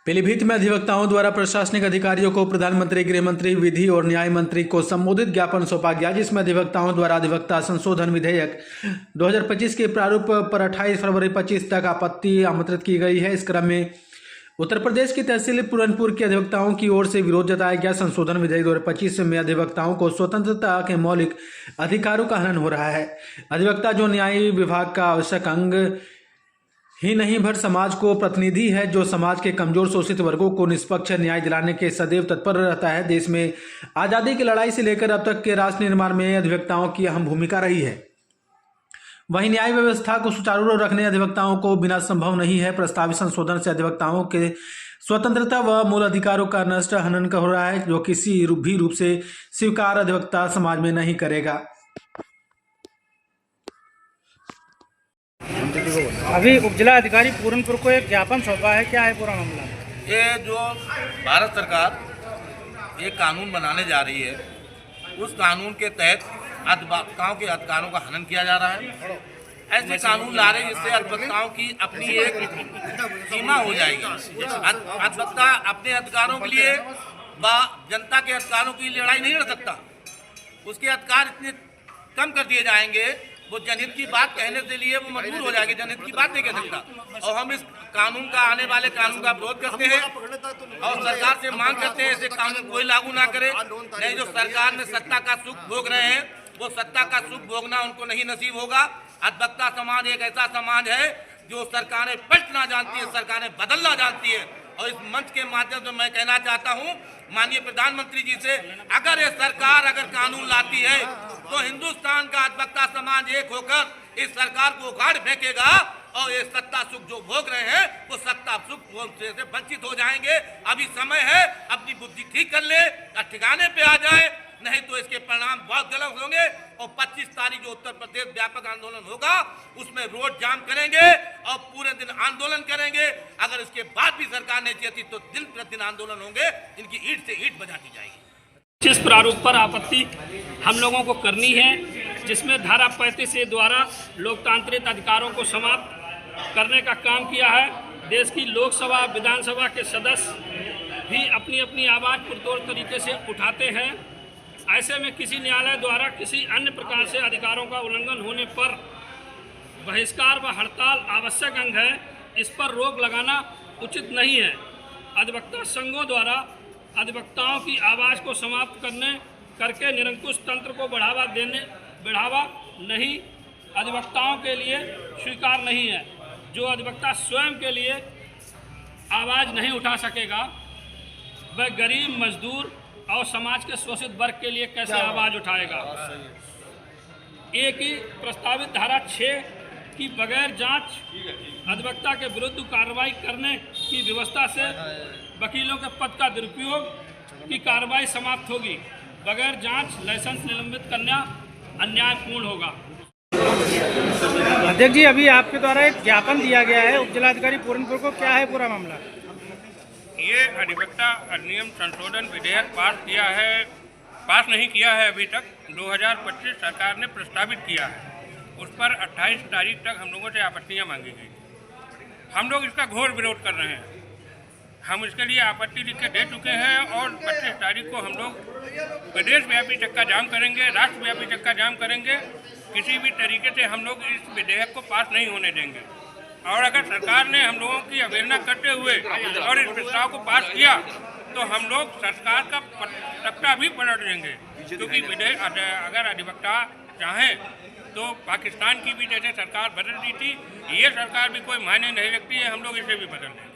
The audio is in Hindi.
पीलीभीत में अधिवक्ताओं द्वारा प्रशासनिक अधिकारियों को प्रधानमंत्री, गृह मंत्री, विधि और न्याय मंत्री को संबोधित ज्ञापन सौंपा गया, जिसमें अधिवक्ताओं द्वारा अधिवक्ता संशोधन विधेयक 2025 के प्रारूप पर 28 फरवरी 25 तक आपत्ति आमंत्रित की गई है। इस क्रम में उत्तर प्रदेश की तहसील पूरनपुर के अधिवक्ताओं की ओर से विरोध जताया गया। संशोधन विधेयक 2025 में अधिवक्ताओं को स्वतंत्रता के मौलिक अधिकारों का हनन हो रहा है। अधिवक्ता जो न्याय विभाग का आवश्यक अंग ही नहीं भर समाज को प्रतिनिधि है, जो समाज के कमजोर शोषित वर्गों को निष्पक्ष न्याय दिलाने के सदैव तत्पर रहता है। देश में आज़ादी की लड़ाई से लेकर अब तक के राष्ट्र निर्माण में अधिवक्ताओं की अहम भूमिका रही है। वहीं न्याय व्यवस्था को सुचारू रखने अधिवक्ताओं को बिना संभव नहीं है। प्रस्तावित संशोधन से अधिवक्ताओं के स्वतंत्रता व मूल अधिकारों का नष्ट हनन हो रहा है, जो किसी भी रूप से स्वीकार अधिवक्ता समाज में नहीं करेगा। अभी उपजिला अधिकारी पूरनपुर को एक ज्ञापन सौंपा है, क्या है पूरा मामला? ये जो भारत सरकार एक कानून बनाने जा रही है, उस कानून के तहत अधिवक्ताओं के अधिकारों का हनन किया जा रहा है। ऐसे कानून ला रहे हैं जिससे अधिवक्ताओं की अपनी एक सीमा हो जाएगी। अधिवक्ता अपने अधिकारों के लिए व जनता के अधिकारों की लड़ाई नहीं लड़ सकता। उसके अधिकार इतने कम कर दिए जाएंगे, वो जनहित की बात कहने के लिए वो मजबूर हो जाएगी, जनहित की बात नहीं कह सकता। और हम इस कानून का, आने वाले कानून का विरोध करते हैं और सरकार से मांग करते हैं ऐसे कानून कोई लागू ना करे। नहीं, जो सरकार में सत्ता का सुख भोग रहे हैं, वो सत्ता का सुख भोगना उनको नहीं नसीब होगा। अधिवक्ता समाज एक ऐसा समाज है जो सरकारें पलटना जानती है, सरकारें बदलना जानती है। और इस मंच के माध्यम से मैं कहना चाहता हूं माननीय प्रधानमंत्री जी से, अगर ये सरकार कानून लाती है तो हिंदुस्तान का अधिवक्ता समाज एक होकर इस सरकार को उखाड़ फेंकेगा और ये सत्ता सुख जो भोग रहे हैं वो सत्ता सुख से वंचित हो जाएंगे। अभी समय है, अपनी बुद्धि ठीक कर ले, ठिकाने पे आ जाए, नहीं तो इसके परिणाम बहुत गलत होंगे। और 25 तारीख जो उत्तर प्रदेश व्यापक आंदोलन होगा उसमें रोड जाम करेंगे और पूरे दिन आंदोलन करेंगे। अगर इसके बाद भी सरकार नहीं चाहती तो दिन प्रतिदिन आंदोलन होंगे, इनकी ईंट से ईंट बजाती जाएगी। जिस प्रारूप पर आपत्ति हम लोगों को करनी है, जिसमें धारा 35 के द्वारा लोकतांत्रिक अधिकारों को समाप्त करने का काम किया है। देश की लोकसभा, विधानसभा के सदस्य भी अपनी अपनी आवाज़ पुरजोर तरीके से उठाते हैं। ऐसे में किसी न्यायालय द्वारा किसी अन्य प्रकार से अधिकारों का उल्लंघन होने पर बहिष्कार व हड़ताल आवश्यक अंग है। इस पर रोक लगाना उचित नहीं है। अधिवक्ता संघों द्वारा अधिवक्ताओं की आवाज़ को समाप्त करके निरंकुश तंत्र को बढ़ावा नहीं अधिवक्ताओं के लिए स्वीकार नहीं है। जो अधिवक्ता स्वयं के लिए आवाज़ नहीं उठा सकेगा, वह गरीब, मजदूर और समाज के शोषित वर्ग के लिए कैसे आवाज़ उठाएगा? एक ही प्रस्तावित धारा 6 की बगैर जांच अधिवक्ता के विरुद्ध कार्रवाई करने की व्यवस्था से वकीलों के पद का दुरुपयोग की कार्रवाई समाप्त होगी। बगैर जांच लाइसेंस निलंबित करना अन्यायपूर्ण होगा। अध्यक्ष जी, अभी आपके द्वारा एक ज्ञापन दिया गया है उपजिलाधिकारी पूरनपुर को, क्या है पूरा मामला? ये अधिवक्ता अधिनियम संशोधन विधेयक पास नहीं किया है अभी तक। 2025 सरकार ने प्रस्तावित किया है, उस पर 28 तारीख तक हम लोगों से आपत्तियां मांगी गई। हम लोग इसका घोर विरोध कर रहे हैं। हम इसके लिए आपत्ति लिख के दे चुके हैं और 25 तारीख को हम लोग प्रदेश व्यापी चक्का जाम करेंगे, राष्ट्रव्यापी चक्का जाम करेंगे। किसी भी तरीके से हम लोग इस विधेयक को पास नहीं होने देंगे। और अगर सरकार ने हम लोगों की अवहेलना करते हुए और इस प्रस्ताव को पास किया तो हम लोग सरकार का तख्ता भी पलट देंगे। क्योंकि विधेयक अगर अधिवक्ता चाहें तो पाकिस्तान की भी जैसे सरकार बदल दी थी, ये सरकार भी कोई मायने नहीं रखती है, हम लोग इसे भी बदल देंगे।